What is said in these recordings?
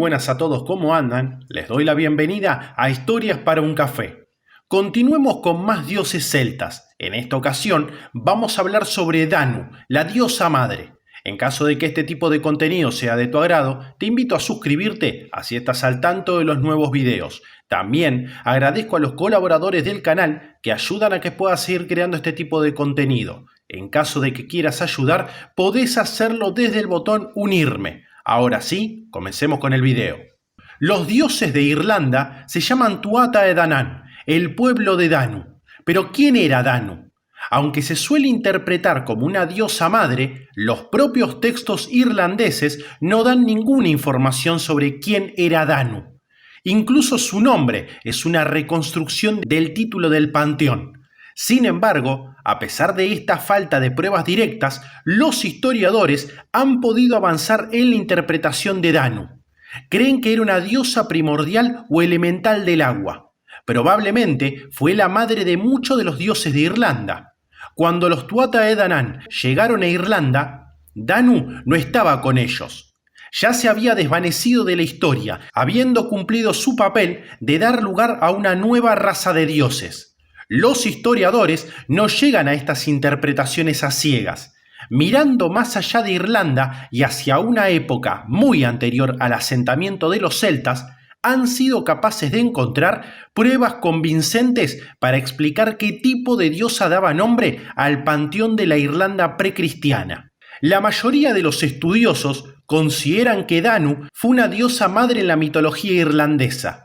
buenas a todos, ¿cómo andan? Les doy la bienvenida a Historias para un Café. Continuemos con más dioses celtas. En esta ocasión vamos a hablar sobre Danu, la diosa madre. En caso de que este tipo de contenido sea de tu agrado, te invito a suscribirte, así estás al tanto de los nuevos videos. También agradezco a los colaboradores del canal que ayudan a que pueda seguir creando este tipo de contenido. En caso de que quieras ayudar, podés hacerlo desde el botón Unirme. Ahora sí, comencemos con el video. Los dioses de Irlanda se llaman Tuatha Dé Danann, el pueblo de Danu. Pero ¿quién era Danu? Aunque se suele interpretar como una diosa madre, los propios textos irlandeses no dan ninguna información sobre quién era Danu. Incluso su nombre es una reconstrucción del título del panteón. Sin embargo, a pesar de esta falta de pruebas directas, los historiadores han podido avanzar en la interpretación de Danu. Creen que era una diosa primordial o elemental del agua. Probablemente fue la madre de muchos de los dioses de Irlanda. Cuando los Tuatha Dé Danann llegaron a Irlanda, Danu no estaba con ellos. Ya se había desvanecido de la historia, habiendo cumplido su papel de dar lugar a una nueva raza de dioses. Los historiadores no llegan a estas interpretaciones a ciegas. Mirando más allá de Irlanda y hacia una época muy anterior al asentamiento de los celtas, han sido capaces de encontrar pruebas convincentes para explicar qué tipo de diosa daba nombre al panteón de la Irlanda precristiana. La mayoría de los estudiosos consideran que Danu fue una diosa madre en la mitología irlandesa.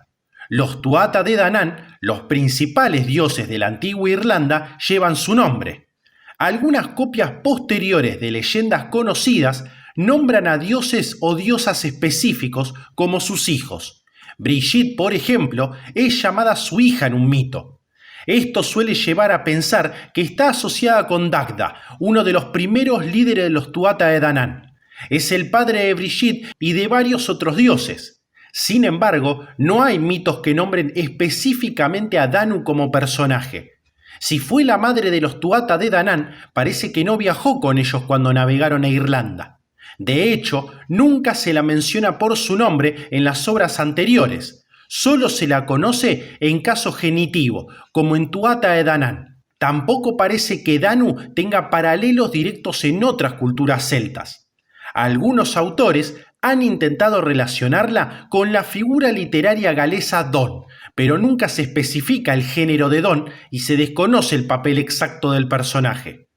Los Tuatha Dé Danann, los principales dioses de la antigua Irlanda, llevan su nombre. Algunas copias posteriores de leyendas conocidas nombran a dioses o diosas específicos como sus hijos. Brigitte, por ejemplo, es llamada su hija en un mito. Esto suele llevar a pensar que está asociada con Dagda, uno de los primeros líderes de los Tuatha Dé Danann. Es el padre de Brigitte y de varios otros dioses. Sin embargo, no hay mitos que nombren específicamente a Danu como personaje. Si fue la madre de los Tuatha Dé Danann, parece que no viajó con ellos cuando navegaron a Irlanda. De hecho, nunca se la menciona por su nombre en las obras anteriores. Solo se la conoce en caso genitivo, como en Tuatha Dé Danann. Tampoco parece que Danu tenga paralelos directos en otras culturas celtas. Algunos autores han intentado relacionarla con la figura literaria galesa Don, pero nunca se especifica el género de Don y se desconoce el papel exacto del personaje.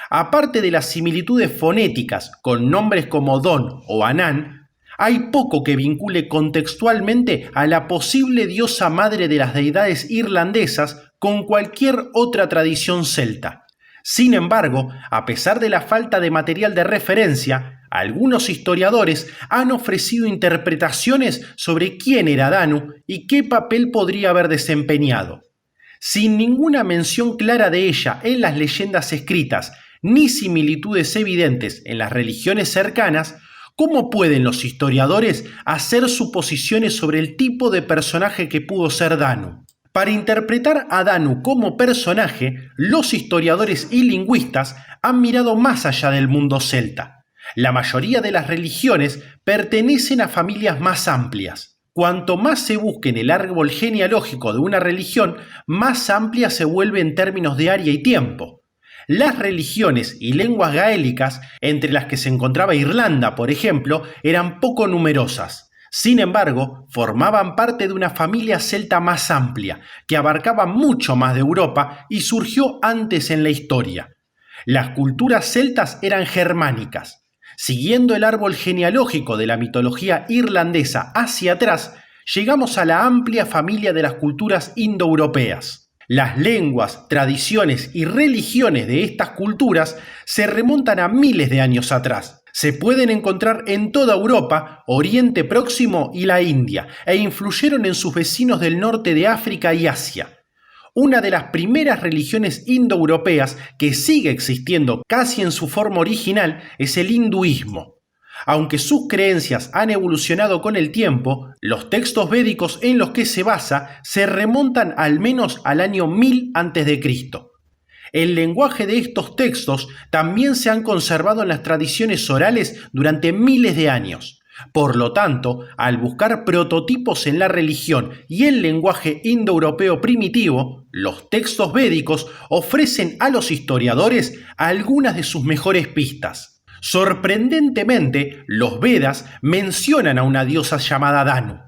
Aparte de las similitudes fonéticas con nombres como Don o Anán, hay poco que vincule contextualmente a la posible diosa madre de las deidades irlandesas con cualquier otra tradición celta. Sin embargo, a pesar de la falta de material de referencia, algunos historiadores han ofrecido interpretaciones sobre quién era Danu y qué papel podría haber desempeñado. Sin ninguna mención clara de ella en las leyendas escritas, ni similitudes evidentes en las religiones cercanas, ¿cómo pueden los historiadores hacer suposiciones sobre el tipo de personaje que pudo ser Danu? Para interpretar a Danu como personaje, los historiadores y lingüistas han mirado más allá del mundo celta. La mayoría de las religiones pertenecen a familias más amplias. Cuanto más se busque en el árbol genealógico de una religión, más amplia se vuelve en términos de área y tiempo. Las religiones y lenguas gaélicas, entre las que se encontraba Irlanda, por ejemplo, eran poco numerosas. Sin embargo, formaban parte de una familia celta más amplia, que abarcaba mucho más de Europa y surgió antes en la historia. Las culturas celtas eran germánicas. Siguiendo el árbol genealógico de la mitología irlandesa hacia atrás, llegamos a la amplia familia de las culturas indoeuropeas. Las lenguas, tradiciones y religiones de estas culturas se remontan a miles de años atrás. Se pueden encontrar en toda Europa, Oriente Próximo y la India, e influyeron en sus vecinos del norte de África y Asia. Una de las primeras religiones indoeuropeas que sigue existiendo casi en su forma original es el hinduismo. Aunque sus creencias han evolucionado con el tiempo, los textos védicos en los que se basa se remontan al menos al año 1000 a.C. El lenguaje de estos textos también se han conservado en las tradiciones orales durante miles de años. Por lo tanto, al buscar prototipos en la religión y el lenguaje indoeuropeo primitivo, los textos védicos ofrecen a los historiadores algunas de sus mejores pistas. Sorprendentemente, los Vedas mencionan a una diosa llamada Danu.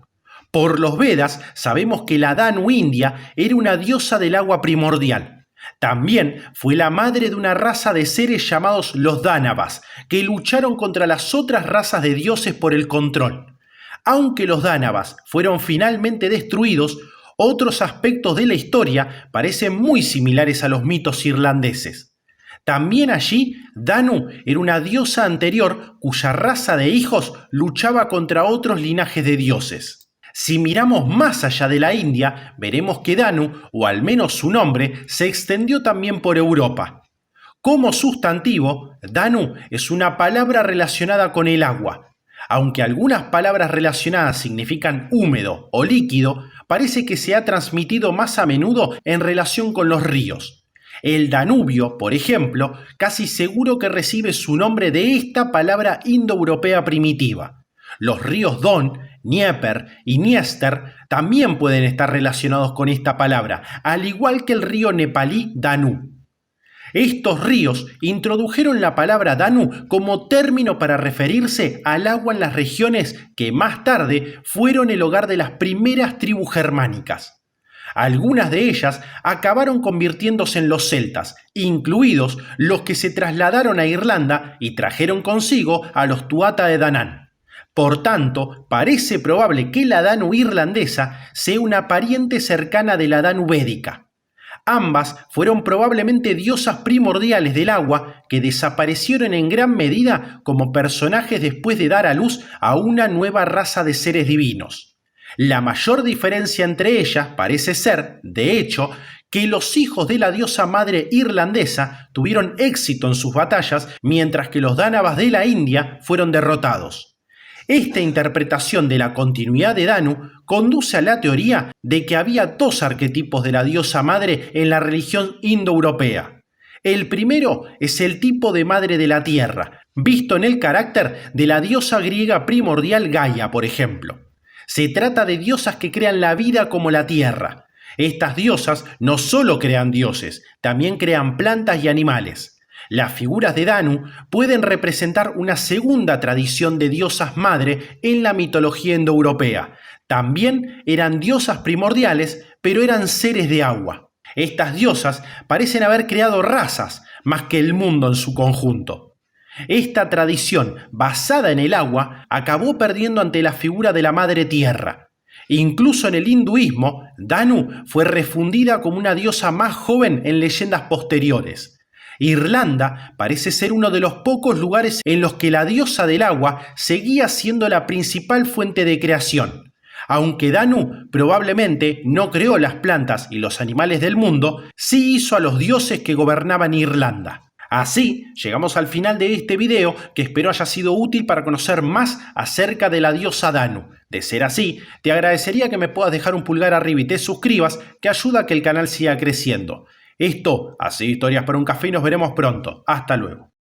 Por los Vedas sabemos que la Danu india era una diosa del agua primordial. También fue la madre de una raza de seres llamados los Dánavas, que lucharon contra las otras razas de dioses por el control. Aunque los Dánavas fueron finalmente destruidos, otros aspectos de la historia parecen muy similares a los mitos irlandeses. También allí, Danu era una diosa anterior cuya raza de hijos luchaba contra otros linajes de dioses. Si miramos más allá de la India, veremos que Danu, o al menos su nombre, se extendió también por Europa. Como sustantivo, Danu es una palabra relacionada con el agua. Aunque algunas palabras relacionadas significan húmedo o líquido, parece que se ha transmitido más a menudo en relación con los ríos. El Danubio, por ejemplo, casi seguro que recibe su nombre de esta palabra indoeuropea primitiva. Los ríos Don, Dnieper y Dniester también pueden estar relacionados con esta palabra, al igual que el río nepalí Danu. Estos ríos introdujeron la palabra Danu como término para referirse al agua en las regiones que más tarde fueron el hogar de las primeras tribus germánicas. Algunas de ellas acabaron convirtiéndose en los celtas, incluidos los que se trasladaron a Irlanda y trajeron consigo a los Tuatha de Danann. Por tanto, parece probable que la Danu irlandesa sea una pariente cercana de la Danu védica. Ambas fueron probablemente diosas primordiales del agua que desaparecieron en gran medida como personajes después de dar a luz a una nueva raza de seres divinos. La mayor diferencia entre ellas parece ser, de hecho, que los hijos de la diosa madre irlandesa tuvieron éxito en sus batallas mientras que los Dánavas de la India fueron derrotados. Esta interpretación de la continuidad de Danu conduce a la teoría de que había dos arquetipos de la diosa madre en la religión indoeuropea. El primero es el tipo de madre de la tierra, visto en el carácter de la diosa griega primordial Gaia, por ejemplo. Se trata de diosas que crean la vida como la tierra. Estas diosas no solo crean dioses, también crean plantas y animales. Las figuras de Danu pueden representar una segunda tradición de diosas madre en la mitología indoeuropea. También eran diosas primordiales, pero eran seres de agua. Estas diosas parecen haber creado razas, más que el mundo en su conjunto. Esta tradición, basada en el agua, acabó perdiendo ante la figura de la madre tierra. Incluso en el hinduismo, Danu fue refundida como una diosa más joven en leyendas posteriores. Irlanda parece ser uno de los pocos lugares en los que la diosa del agua seguía siendo la principal fuente de creación. Aunque Danu probablemente no creó las plantas y los animales del mundo, sí hizo a los dioses que gobernaban Irlanda. Así, llegamos al final de este video que espero haya sido útil para conocer más acerca de la diosa Danu. De ser así, te agradecería que me puedas dejar un pulgar arriba y te suscribas, que ayuda a que el canal siga creciendo. Esto ha sido Historias para un Café y nos veremos pronto. Hasta luego.